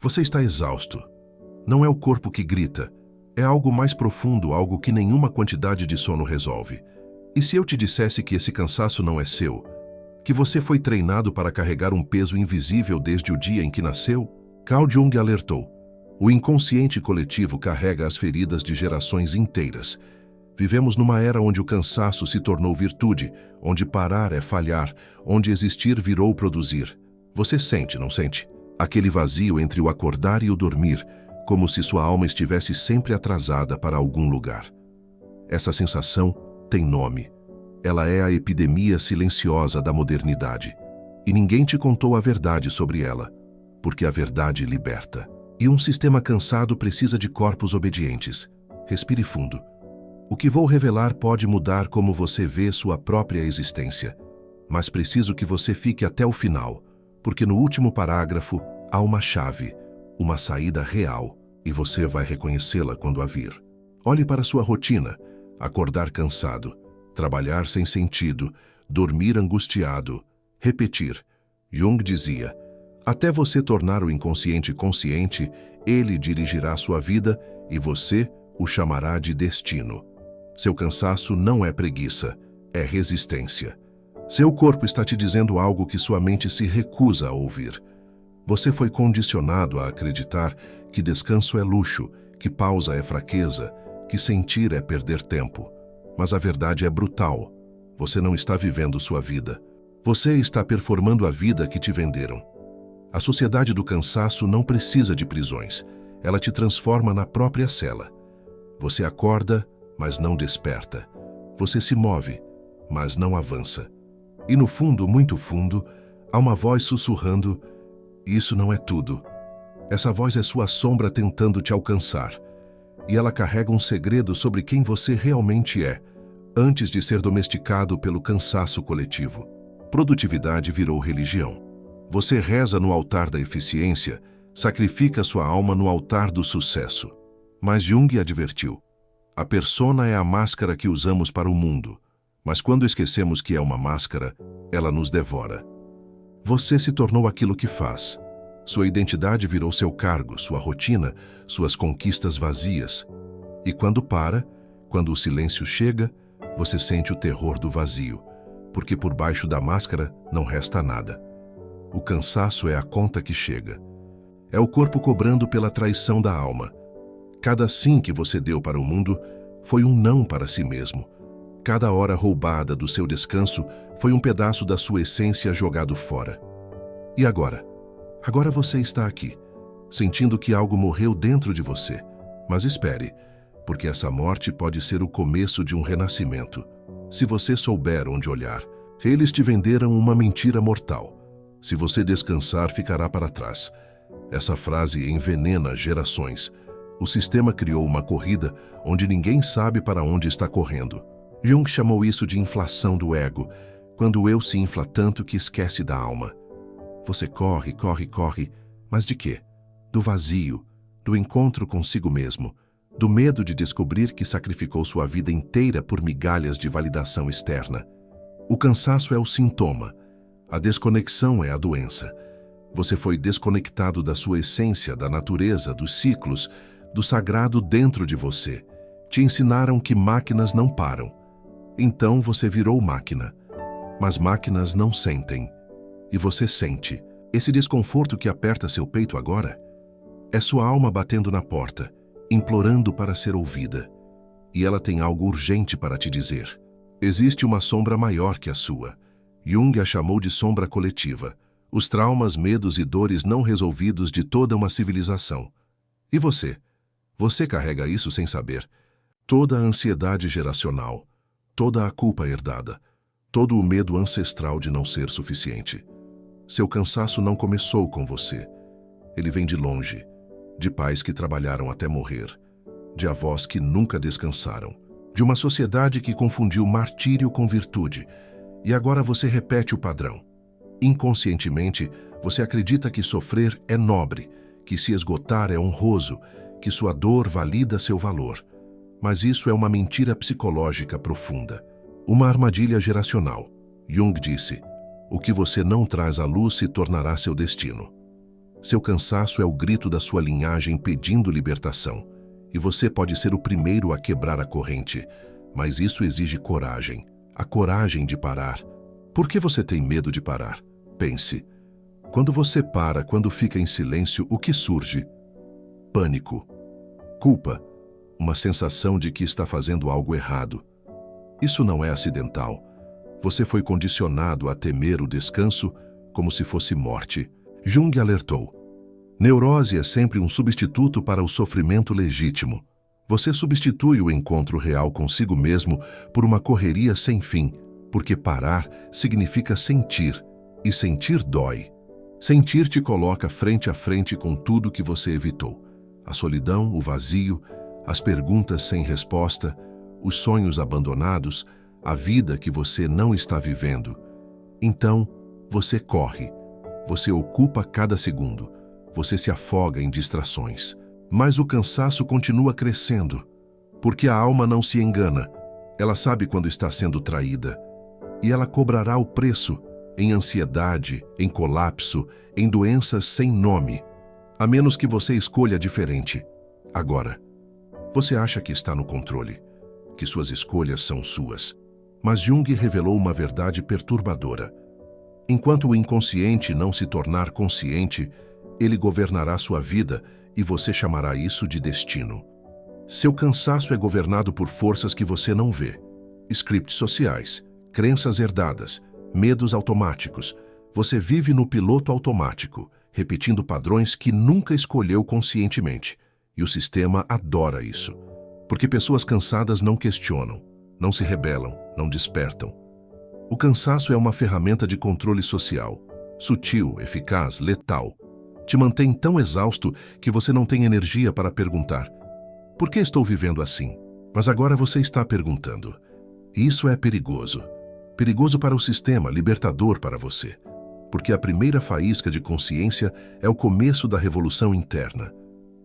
Você está exausto. Não é o corpo que grita. É algo mais profundo, algo que nenhuma quantidade de sono resolve. E se eu te dissesse que esse cansaço não é seu? Que você foi treinado para carregar um peso invisível desde o dia em que nasceu? Carl Jung alertou. O inconsciente coletivo carrega as feridas de gerações inteiras. Vivemos numa era onde o cansaço se tornou virtude, onde parar é falhar, onde existir virou produzir. Você sente, não sente? Aquele vazio entre o acordar e o dormir, como se sua alma estivesse sempre atrasada para algum lugar. Essa sensação tem nome. Ela é a epidemia silenciosa da modernidade. E ninguém te contou a verdade sobre ela, porque a verdade liberta. E um sistema cansado precisa de corpos obedientes. Respire fundo. O que vou revelar pode mudar como você vê sua própria existência. Mas preciso que você fique até o final, porque no último parágrafo há uma chave, uma saída real, e você vai reconhecê-la quando a vir. Olhe para sua rotina: acordar cansado, trabalhar sem sentido, dormir angustiado, repetir. Jung dizia: até você tornar o inconsciente consciente, ele dirigirá sua vida e você o chamará de destino. Seu cansaço não é preguiça, é resistência. Seu corpo está te dizendo algo que sua mente se recusa a ouvir. Você foi condicionado a acreditar que descanso é luxo, que pausa é fraqueza, que sentir é perder tempo. Mas a verdade é brutal. Você não está vivendo sua vida. Você está performando a vida que te venderam. A sociedade do cansaço não precisa de prisões. Ela te transforma na própria cela. Você acorda, mas não desperta. Você se move, mas não avança. E no fundo, muito fundo, há uma voz sussurrando: isso não é tudo. Essa voz é sua sombra tentando te alcançar. E ela carrega um segredo sobre quem você realmente é, antes de ser domesticado pelo cansaço coletivo. Produtividade virou religião. Você reza no altar da eficiência, sacrifica sua alma no altar do sucesso. Mas Jung advertiu: a persona é a máscara que usamos para o mundo, mas quando esquecemos que é uma máscara, ela nos devora. Você se tornou aquilo que faz. Sua identidade virou seu cargo, sua rotina, suas conquistas vazias. E quando para, quando o silêncio chega, você sente o terror do vazio, porque por baixo da máscara não resta nada. O cansaço é a conta que chega. É o corpo cobrando pela traição da alma. Cada sim que você deu para o mundo foi um não para si mesmo. Cada hora roubada do seu descanso foi um pedaço da sua essência jogado fora. E agora? Agora você está aqui, sentindo que algo morreu dentro de você. Mas espere, porque essa morte pode ser o começo de um renascimento. Se você souber onde olhar, eles te venderam uma mentira mortal. Se você descansar, ficará para trás. Essa frase envenena gerações. O sistema criou uma corrida onde ninguém sabe para onde está correndo. Jung chamou isso de inflação do ego, quando o eu se infla tanto que esquece da alma. Você corre, corre, corre, mas de quê? Do vazio, do encontro consigo mesmo, do medo de descobrir que sacrificou sua vida inteira por migalhas de validação externa. O cansaço é o sintoma, a desconexão é a doença. Você foi desconectado da sua essência, da natureza, dos ciclos, do sagrado dentro de você. Te ensinaram que máquinas não param. Então você virou máquina. Mas máquinas não sentem. E você sente. Esse desconforto que aperta seu peito agora é sua alma batendo na porta, implorando para ser ouvida. E ela tem algo urgente para te dizer. Existe uma sombra maior que a sua. Jung a chamou de sombra coletiva. Os traumas, medos e dores não resolvidos de toda uma civilização. E você? Você carrega isso sem saber. Toda a ansiedade geracional, toda a culpa herdada, todo o medo ancestral de não ser suficiente. Seu cansaço não começou com você. Ele vem de longe, de pais que trabalharam até morrer, de avós que nunca descansaram, de uma sociedade que confundiu martírio com virtude. E agora você repete o padrão. Inconscientemente, você acredita que sofrer é nobre, que se esgotar é honroso, que sua dor valida seu valor. Mas isso é uma mentira psicológica profunda, uma armadilha geracional. Jung disse: o que você não traz à luz se tornará seu destino. Seu cansaço é o grito da sua linhagem pedindo libertação. E você pode ser o primeiro a quebrar a corrente, mas isso exige coragem. A coragem de parar. Por que você tem medo de parar? Pense. Quando você para, quando fica em silêncio, o que surge? Pânico. Culpa. Uma sensação de que está fazendo algo errado. Isso não é acidental. Você foi condicionado a temer o descanso como se fosse morte. Jung alertou. Neurose é sempre um substituto para o sofrimento legítimo. Você substitui o encontro real consigo mesmo por uma correria sem fim, porque parar significa sentir, e sentir dói. Sentir te coloca frente a frente com tudo que você evitou. A solidão, o vazio, as perguntas sem resposta, os sonhos abandonados, a vida que você não está vivendo. Então, você corre. Você ocupa cada segundo. Você se afoga em distrações. Mas o cansaço continua crescendo, porque a alma não se engana. Ela sabe quando está sendo traída. E ela cobrará o preço em ansiedade, em colapso, em doenças sem nome, a menos que você escolha diferente. Agora, você acha que está no controle, que suas escolhas são suas. Mas Jung revelou uma verdade perturbadora. Enquanto o inconsciente não se tornar consciente, ele governará sua vida e você chamará isso de destino. Seu cansaço é governado por forças que você não vê. Scripts sociais, crenças herdadas, medos automáticos. Você vive no piloto automático, repetindo padrões que nunca escolheu conscientemente. E o sistema adora isso. Porque pessoas cansadas não questionam, não se rebelam, não despertam. O cansaço é uma ferramenta de controle social. Sutil, eficaz, letal. Te mantém tão exausto que você não tem energia para perguntar: por que estou vivendo assim? Mas agora você está perguntando. E isso é perigoso. Perigoso para o sistema, libertador para você. Porque a primeira faísca de consciência é o começo da revolução interna.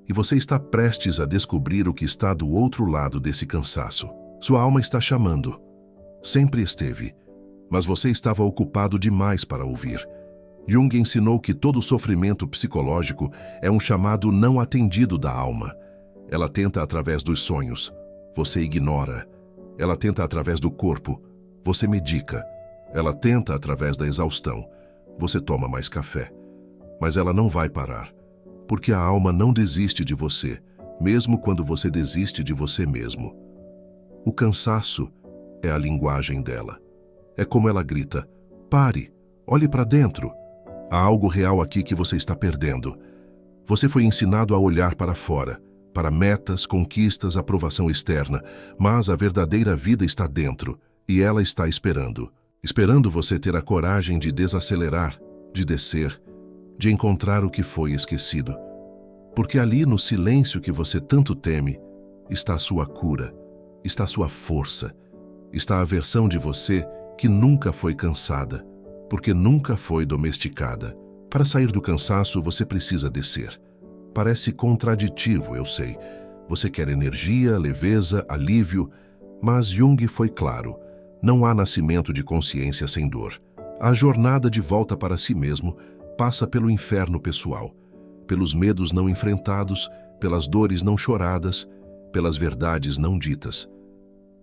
E você está prestes a descobrir o que está do outro lado desse cansaço. Sua alma está chamando. Sempre esteve. Mas você estava ocupado demais para ouvir. Jung ensinou que todo sofrimento psicológico é um chamado não atendido da alma. Ela tenta através dos sonhos. Você ignora. Ela tenta através do corpo. Você medica. Ela tenta através da exaustão. Você toma mais café. Mas ela não vai parar. Porque a alma não desiste de você, mesmo quando você desiste de você mesmo. O cansaço é a linguagem dela. É como ela grita: pare, olhe para dentro. Há algo real aqui que você está perdendo. Você foi ensinado a olhar para fora, para metas, conquistas, aprovação externa, mas a verdadeira vida está dentro, e ela está esperando. Esperando você ter a coragem de desacelerar, de descer, de encontrar o que foi esquecido. Porque ali no silêncio que você tanto teme, está a sua cura, está a sua força, está a versão de você que nunca foi cansada, porque nunca foi domesticada. Para sair do cansaço, você precisa descer. Parece contraditivo, eu sei. Você quer energia, leveza, alívio, mas Jung foi claro. Não há nascimento de consciência sem dor. A jornada de volta para si mesmo passa pelo inferno pessoal, pelos medos não enfrentados, pelas dores não choradas, pelas verdades não ditas.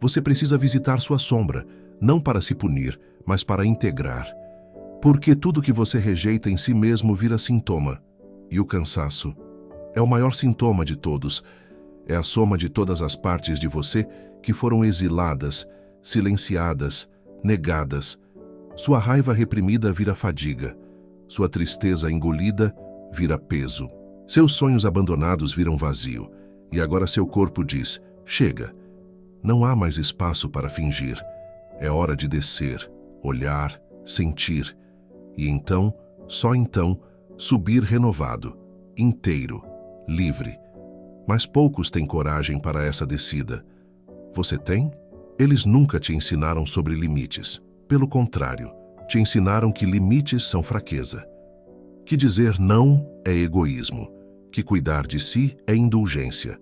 Você precisa visitar sua sombra, não para se punir, mas para integrar. Porque tudo que você rejeita em si mesmo vira sintoma. E o cansaço é o maior sintoma de todos. É a soma de todas as partes de você que foram exiladas, silenciadas, negadas. Sua raiva reprimida vira fadiga. Sua tristeza engolida vira peso. Seus sonhos abandonados viram vazio. E agora seu corpo diz: chega. Não há mais espaço para fingir. É hora de descer, olhar, sentir. E então, só então, subir renovado, inteiro, livre. Mas poucos têm coragem para essa descida. Você tem? Eles nunca te ensinaram sobre limites. Pelo contrário, te ensinaram que limites são fraqueza. Que dizer não é egoísmo. Que cuidar de si é indulgência.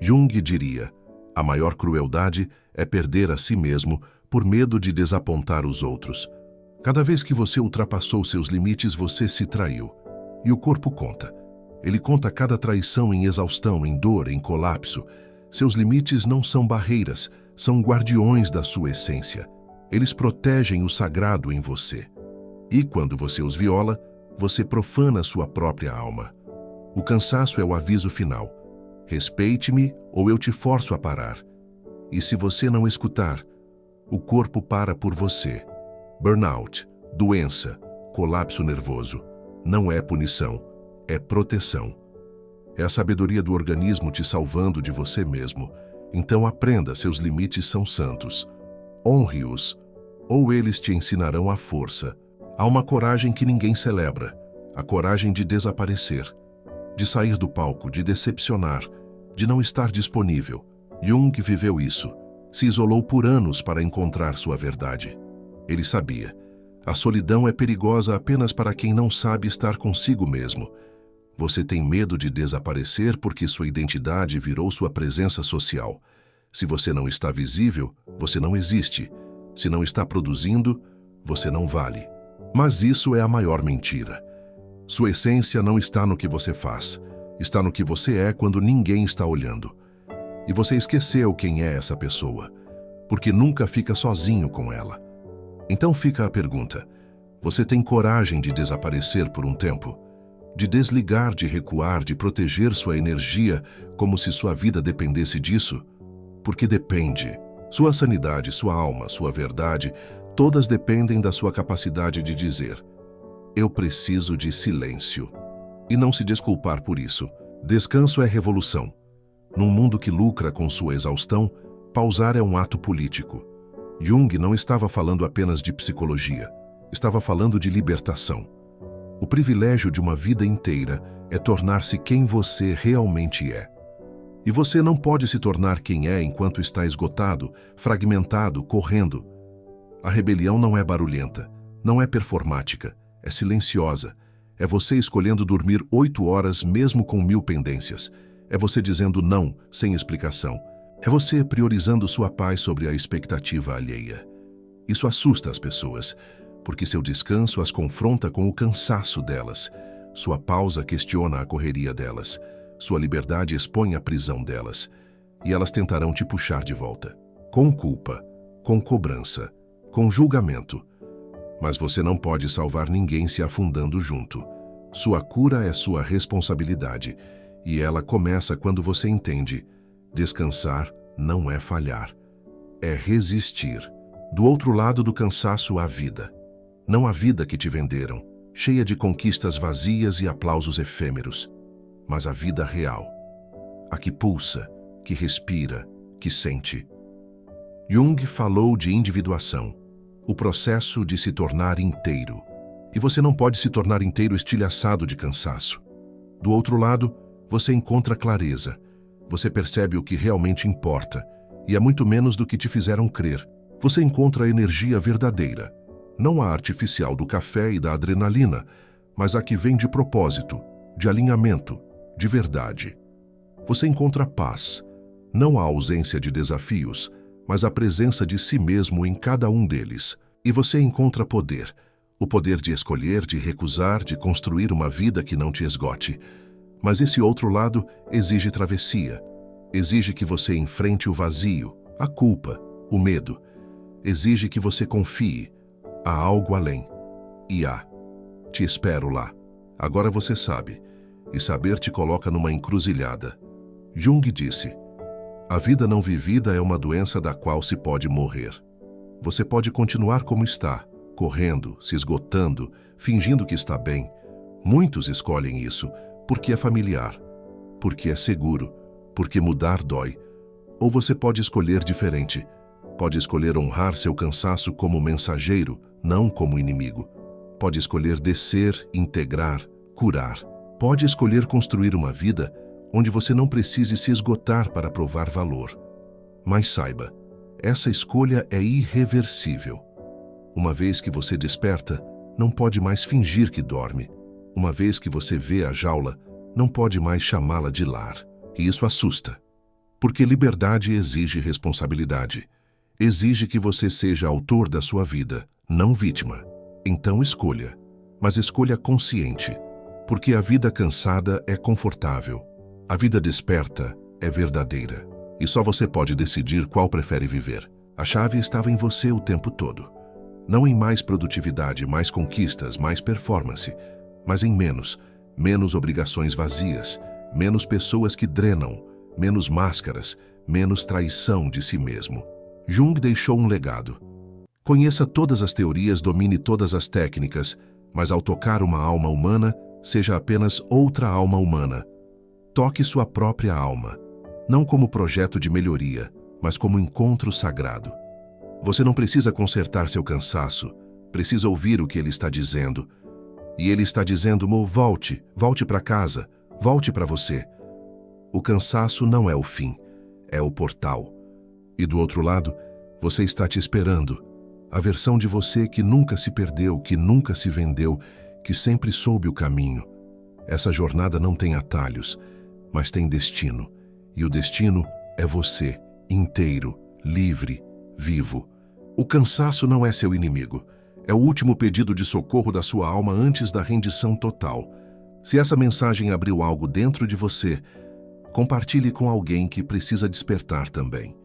Jung diria: a maior crueldade é perder a si mesmo por medo de desapontar os outros. Cada vez que você ultrapassou seus limites, você se traiu. E o corpo conta. Ele conta cada traição em exaustão, em dor, em colapso. Seus limites não são barreiras, são guardiões da sua essência. Eles protegem o sagrado em você. E quando você os viola, você profana sua própria alma. O cansaço é o aviso final. Respeite-me ou eu te forço a parar. E se você não escutar, o corpo para por você. Burnout, doença, colapso nervoso. Não é punição, é proteção. É a sabedoria do organismo te salvando de você mesmo. Então aprenda, seus limites são santos. Honre-os, ou eles te ensinarão a força. Há uma coragem que ninguém celebra, a coragem de desaparecer, de sair do palco, de decepcionar, de não estar disponível. Jung viveu isso, se isolou por anos para encontrar sua verdade. Ele sabia, a solidão é perigosa apenas para quem não sabe estar consigo mesmo. Você tem medo de desaparecer porque sua identidade virou sua presença social. Se você não está visível, você não existe. Se não está produzindo, você não vale. Mas isso é a maior mentira. Sua essência não está no que você faz, está no que você é quando ninguém está olhando. E você esqueceu quem é essa pessoa, porque nunca fica sozinho com ela. Então fica a pergunta: você tem coragem de desaparecer por um tempo? De desligar, de recuar, de proteger sua energia como se sua vida dependesse disso? Porque depende. Sua sanidade, sua alma, sua verdade, todas dependem da sua capacidade de dizer: eu preciso de silêncio. E não se desculpar por isso. Descanso é revolução. Num mundo que lucra com sua exaustão, pausar é um ato político. Jung não estava falando apenas de psicologia, estava falando de libertação. O privilégio de uma vida inteira é tornar-se quem você realmente é. E você não pode se tornar quem é enquanto está esgotado, fragmentado, correndo. A rebelião não é barulhenta, não é performática, é silenciosa. É você escolhendo dormir 8 horas mesmo com 1000 pendências. É você dizendo não, sem explicação. É você priorizando sua paz sobre a expectativa alheia. Isso assusta as pessoas, porque seu descanso as confronta com o cansaço delas. Sua pausa questiona a correria delas. Sua liberdade expõe a prisão delas. E elas tentarão te puxar de volta. Com culpa, com cobrança, com julgamento. Mas você não pode salvar ninguém se afundando junto. Sua cura é sua responsabilidade. E ela começa quando você entende: descansar não é falhar, é resistir. Do outro lado do cansaço há vida. Não a vida que te venderam, cheia de conquistas vazias e aplausos efêmeros, mas a vida real. A que pulsa, que respira, que sente. Jung falou de individuação, o processo de se tornar inteiro. E você não pode se tornar inteiro estilhaçado de cansaço. Do outro lado, você encontra clareza. Você percebe o que realmente importa, e é muito menos do que te fizeram crer. Você encontra a energia verdadeira, não a artificial do café e da adrenalina, mas a que vem de propósito, de alinhamento, de verdade. Você encontra paz, não a ausência de desafios, mas a presença de si mesmo em cada um deles. E você encontra poder, o poder de escolher, de recusar, de construir uma vida que não te esgote. Mas esse outro lado exige travessia, exige que você enfrente o vazio, a culpa, o medo. Exige que você confie. Há algo além. E há. Te espero lá. Agora você sabe. E saber te coloca numa encruzilhada. Jung disse: a vida não vivida é uma doença da qual se pode morrer. Você pode continuar como está, correndo, se esgotando, fingindo que está bem. Muitos escolhem isso porque é familiar, porque é seguro, porque mudar dói. Ou você pode escolher diferente. Pode escolher honrar seu cansaço como mensageiro, não como inimigo. Pode escolher descer, integrar, curar. Pode escolher construir uma vida onde você não precise se esgotar para provar valor. Mas saiba, essa escolha é irreversível. Uma vez que você desperta, não pode mais fingir que dorme. Uma vez que você vê a jaula, não pode mais chamá-la de lar. E isso assusta, porque liberdade exige responsabilidade. Exige que você seja autor da sua vida, não vítima. Então escolha, mas escolha consciente. Porque a vida cansada é confortável. A vida desperta é verdadeira. E só você pode decidir qual prefere viver. A chave estava em você o tempo todo. Não em mais produtividade, mais conquistas, mais performance, mas em menos obrigações vazias, menos pessoas que drenam, menos máscaras, menos traição de si mesmo. Jung deixou um legado. Conheça todas as teorias, domine todas as técnicas, mas ao tocar uma alma humana, seja apenas outra alma humana. Toque sua própria alma, não como projeto de melhoria, mas como encontro sagrado. Você não precisa consertar seu cansaço, precisa ouvir o que ele está dizendo. E ele está dizendo: Mo, volte para casa, volte para você. O cansaço não é o fim, é o portal. E do outro lado, você está te esperando. A versão de você que nunca se perdeu, que nunca se vendeu, que sempre soube o caminho. Essa jornada não tem atalhos, mas tem destino. E o destino é você, inteiro, livre, vivo. O cansaço não é seu inimigo. É o último pedido de socorro da sua alma antes da rendição total. Se essa mensagem abriu algo dentro de você, compartilhe com alguém que precisa despertar também.